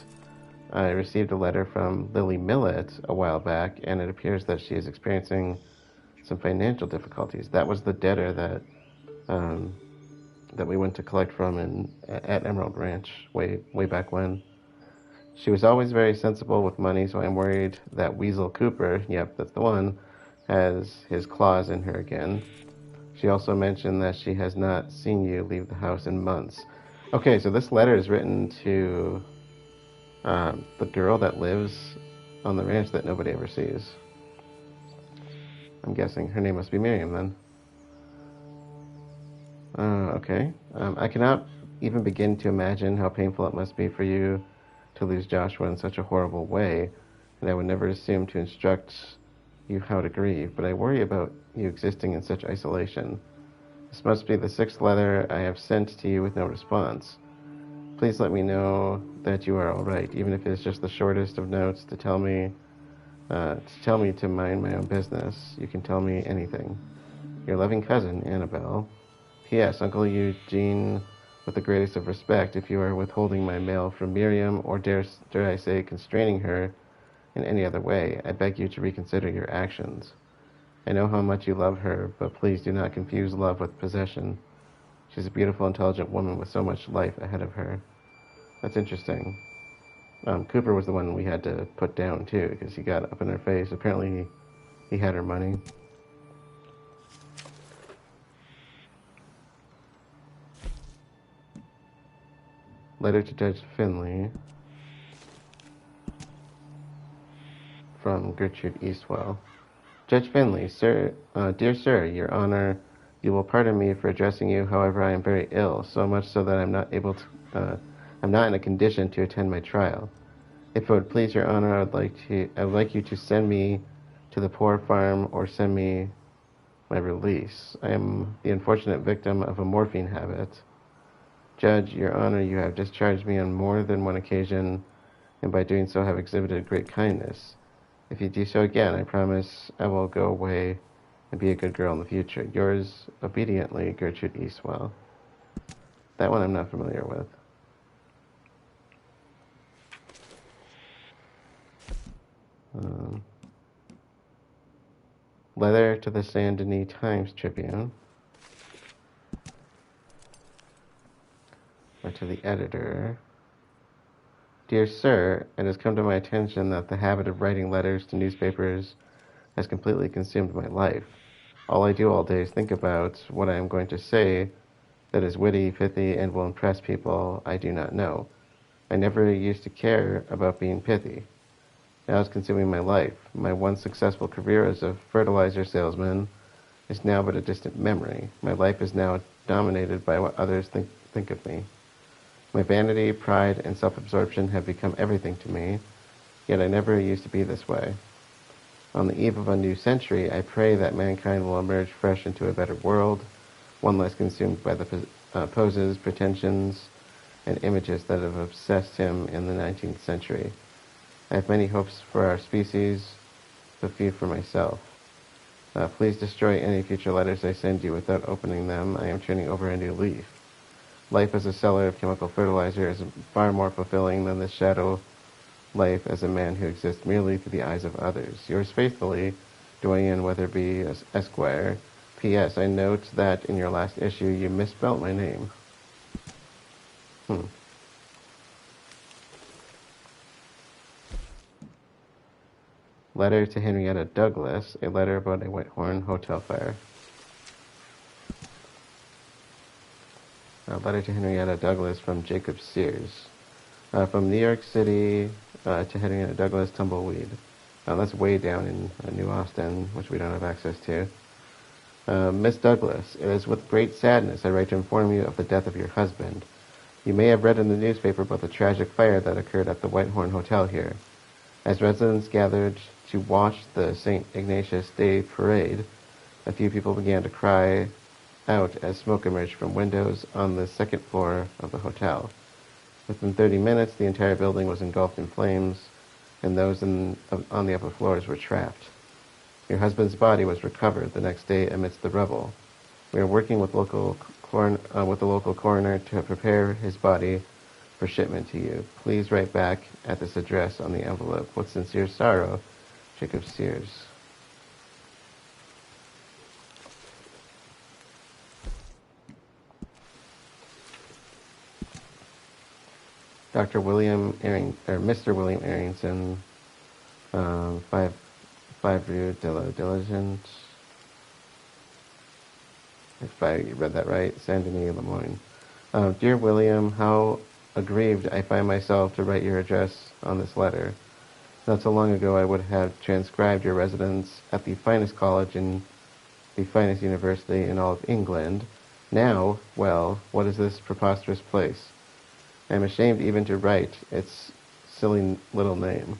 I received a letter from Lily Millett a while back, and it appears that she is experiencing some financial difficulties. That was the debtor that we went to collect from at Emerald Ranch way back when. She was always very sensible with money, so I'm worried that Weasel Cooper, yep, that's the one, has his claws in her again. She also mentioned that she has not seen you leave the house in months. Okay, so this letter is written to the girl that lives on the ranch that nobody ever sees. I'm guessing her name must be Miriam then. Okay. I cannot even begin to imagine how painful it must be for you to lose Joshua in such a horrible way, and I would never assume to instruct you how to grieve, but I worry about you existing in such isolation. This must be the 6th letter I have sent to you with no response. Please let me know that you are all right, even if it is just the shortest of notes to tell me to mind my own business. You can tell me anything. Your loving cousin, Annabelle. P.S. Uncle Eugene, with the greatest of respect, if you are withholding my mail from Miriam, or dare I say constraining her in any other way, I beg you to reconsider your actions. I know how much you love her, but please do not confuse love with possession. She's a beautiful, intelligent woman with so much life ahead of her. That's interesting. Cooper was the one we had to put down, too, because he got up in her face. Apparently, he had her money. Letter to Judge Finley from Gertrude Eastwell. Judge Finley, dear sir, your honor, you will pardon me for addressing you. However, I am very ill, so much so that I'm not in a condition to attend my trial. If it would please your honor, I would like you to send me to the poor farm or send me my release. I am the unfortunate victim of a morphine habit. Judge, your honor, you have discharged me on more than one occasion, and by doing so have exhibited great kindness. If you do so again, I promise I will go away and be a good girl in the future. Yours obediently, Gertrude Eastwell. That one I'm not familiar with. Letter to the Saint Denis Times Tribune. Or to the editor. Dear sir, it has come to my attention that the habit of writing letters to newspapers has completely consumed my life. All I do all day is think about what I am going to say that is witty, pithy, and will impress people I do not know. I never used to care about being pithy. Now it's consuming my life. My once successful career as a fertilizer salesman is now but a distant memory. My life is now dominated by what others think of me. My vanity, pride, and self-absorption have become everything to me, yet I never used to be this way. On the eve of a new century, I pray that mankind will emerge fresh into a better world, one less consumed by the poses, pretensions, and images that have obsessed him in the 19th century. I have many hopes for our species, but few for myself. Please destroy any future letters I send you without opening them. I am turning over a new leaf. Life as a seller of chemical fertilizer is far more fulfilling than the shadow life as a man who exists merely through the eyes of others. Yours faithfully, Doyen Weatherby, Esquire. P.S. I note that in your last issue you misspelt my name. Letter to Henrietta Douglas, a letter about a Whitehorn hotel fire. A letter to Henrietta Douglas from Jacob Sears. From New York City to Henrietta Douglas, Tumbleweed. That's way down in New Austin, which we don't have access to. Miss Douglas, it is with great sadness I write to inform you of the death of your husband. You may have read in the newspaper about the tragic fire that occurred at the Whitehorn Hotel here. As residents gathered to watch the St. Ignatius Day Parade, a few people began to cry out as smoke emerged from windows on the 2nd floor of the hotel. Within 30 minutes, the entire building was engulfed in flames, and those on the upper floors were trapped. Your husband's body was recovered the next day amidst the rubble. We are working with the local coroner to prepare his body for shipment to you. Please write back at this address on the envelope. With sincere sorrow, Jacob Sears. Mr. William Arrington, 5 5 Rue de la Diligent. If I read that right, Saint Denis, Lemoyne. Dear William, how aggrieved I find myself to write your address on this letter. Not so long ago I would have transcribed your residence at the finest college in the finest university in all of England. Now, well, what is this preposterous place? I am ashamed even to write its silly little name.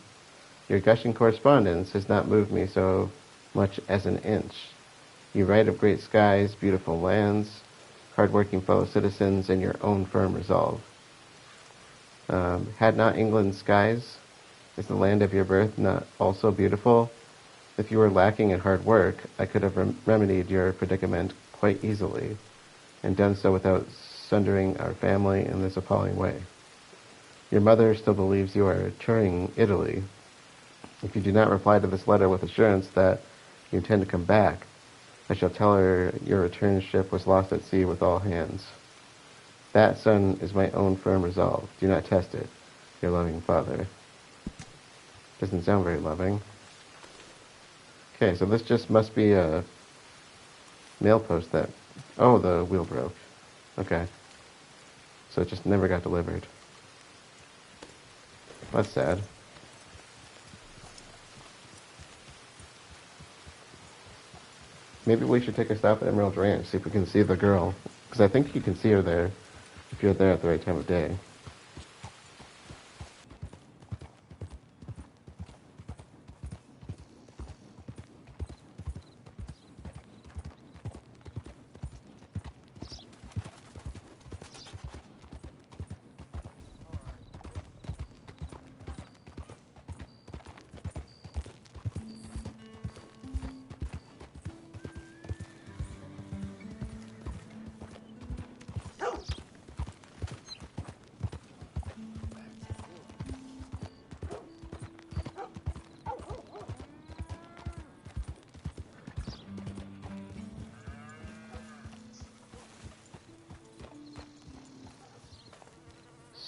Your gushing correspondence has not moved me so much as an inch. You write of great skies, beautiful lands, hard-working fellow citizens, and your own firm resolve. Had not England skies? Is the land of your birth not also beautiful? If you were lacking in hard work, I could have remedied your predicament quite easily, and done so without sundering our family in this appalling way. Your mother still believes you are touring Italy. If you do not reply to this letter with assurance that you intend to come back, I shall tell her your return ship was lost at sea with all hands. That, son, is my own firm resolve. Do not test it. Your loving father. Doesn't sound very loving. Okay, so this just must be a mail post that... Oh, the wheel broke. Okay. So it just never got delivered. That's sad. Maybe we should take a stop at Emerald Ranch, see if we can see the girl. Because I think you can see her there if you're there at the right time of day.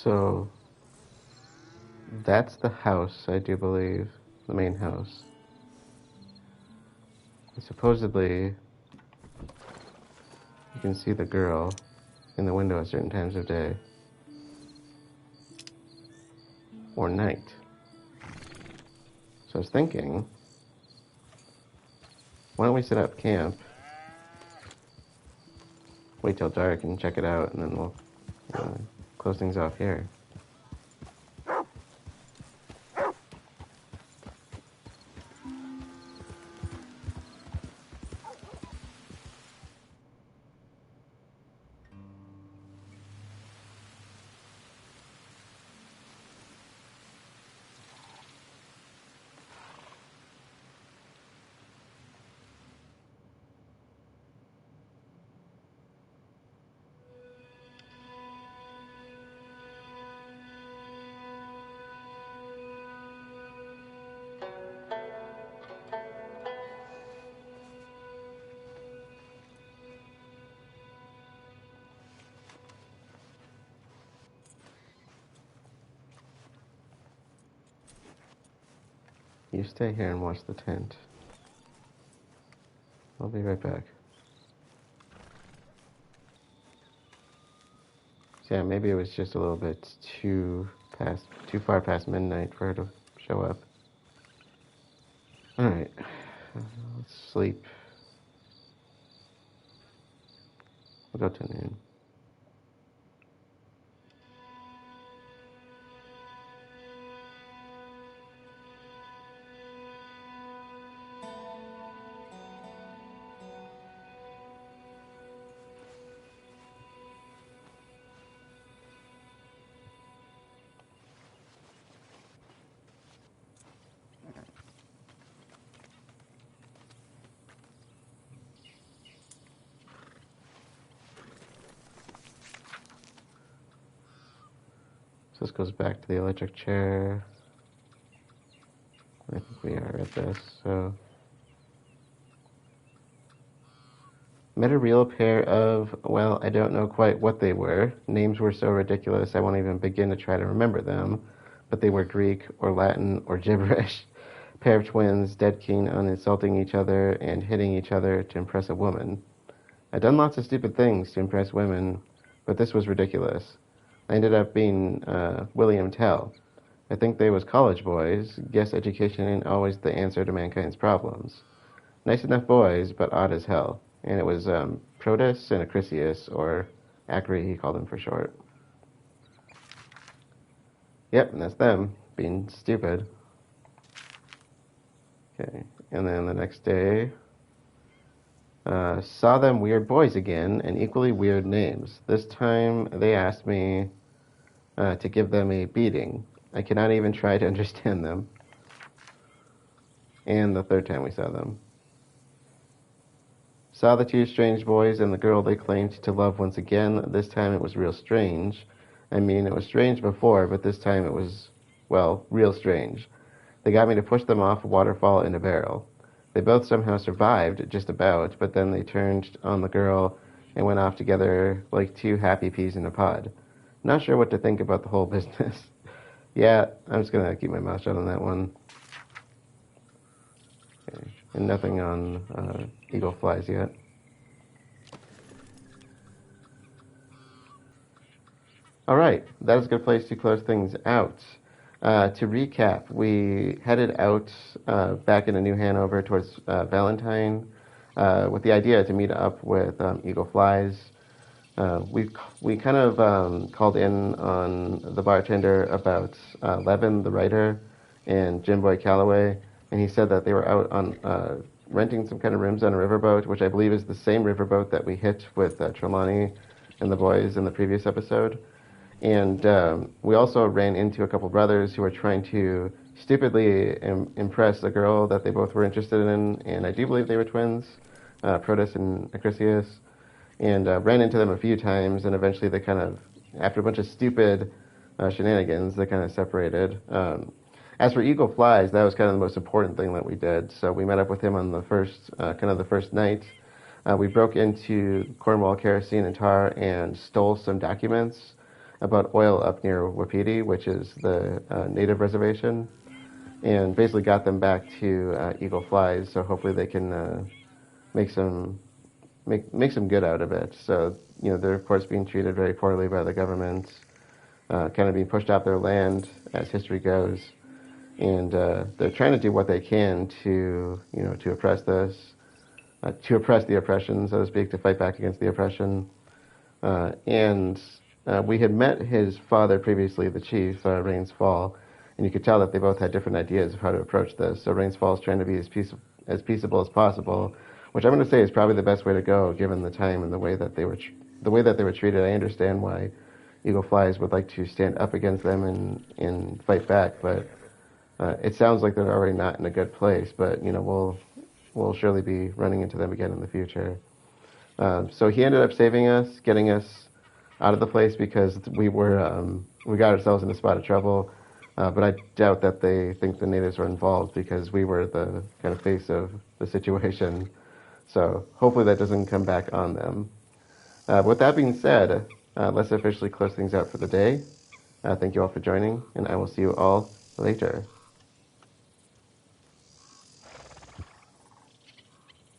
So, that's the house, I do believe. The main house. And supposedly, you can see the girl in the window at certain times of day. Or night. So I was thinking, why don't we set up camp, wait till dark and check it out, and then we'll close things off here. You stay here and watch the tent. I'll be right back. So yeah, maybe it was just a little bit too far past midnight for her to show up. Alright, let's sleep. We'll go to noon. So this goes back to the electric chair. I think we are at this, so. Met a real pair of, well, I don't know quite what they were. Names were so ridiculous I won't even begin to try to remember them. But they were Greek or Latin or gibberish. pair of twins dead keen on insulting each other and hitting each other to impress a woman. I'd done lots of stupid things to impress women, but this was ridiculous. I ended up being William Tell. I think they was college boys. Guess education ain't always the answer to mankind's problems. Nice enough boys, but odd as hell. And it was Proetus and Acrisius, or Acri, he called them for short. Yep, and that's them, being stupid. Okay, and then the next day, saw them weird boys again, and equally weird names. This time, they asked me to give them a beating. I cannot even try to understand them. And the third time we saw them. Saw the two strange boys and the girl they claimed to love once again. This time it was real strange. I mean, it was strange before, but this time it was, well, real strange. They got me to push them off a waterfall in a barrel. They both somehow survived, just about, but then they turned on the girl and went off together like two happy peas in a pod. Not sure what to think about the whole business. Yeah, I'm just going to keep my mouth shut on that one. Okay. And nothing on Eagle Flies yet. Alright, that is a good place to close things out. To recap, we headed out back into New Hanover towards Valentine with the idea to meet up with Eagle Flies. We kind of called in on the bartender about Levin, the writer, and Jim Boy Calloway, and he said that they were out on renting some kind of rooms on a riverboat, which I believe is the same riverboat that we hit with Trelawney and the boys in the previous episode. And we also ran into a couple brothers who were trying to stupidly impress a girl that they both were interested in, and I do believe they were twins, Proetus and Acrisius, and ran into them a few times, and eventually they kind of, after a bunch of stupid shenanigans, they kind of separated. As for Eagle Flies, that was kind of the most important thing that we did, so we met up with him on the first, the first night. We broke into Cornwall Kerosene and Tar and stole some documents about oil up near Wapiti, which is the native reservation, and basically got them back to Eagle Flies, so hopefully they can make some good out of it. So, you know, they're of course being treated very poorly by the government, kind of being pushed off their land, as history goes, and they're trying to do what they can to, you know, to oppress this, to oppress the oppression, so to speak, to fight back against the oppression, and we had met his father previously, the chief, Rains Fall, and you could tell that they both had different ideas of how to approach this. So Rains Fall is trying to be as peaceable as possible, which I'm going to say is probably the best way to go, given the time and the way that they were treated. I understand why Eagle Flies would like to stand up against them and fight back, but it sounds like they're already not in a good place. But you know, we'll surely be running into them again in the future. So he ended up saving us, getting us out of the place, because we got ourselves in a spot of trouble, but I doubt that they think the natives were involved, because we were the kind of face of the situation, so hopefully that doesn't come back on them. With that being said, let's officially close things out for the day. Thank you all for joining, and I will see you all later.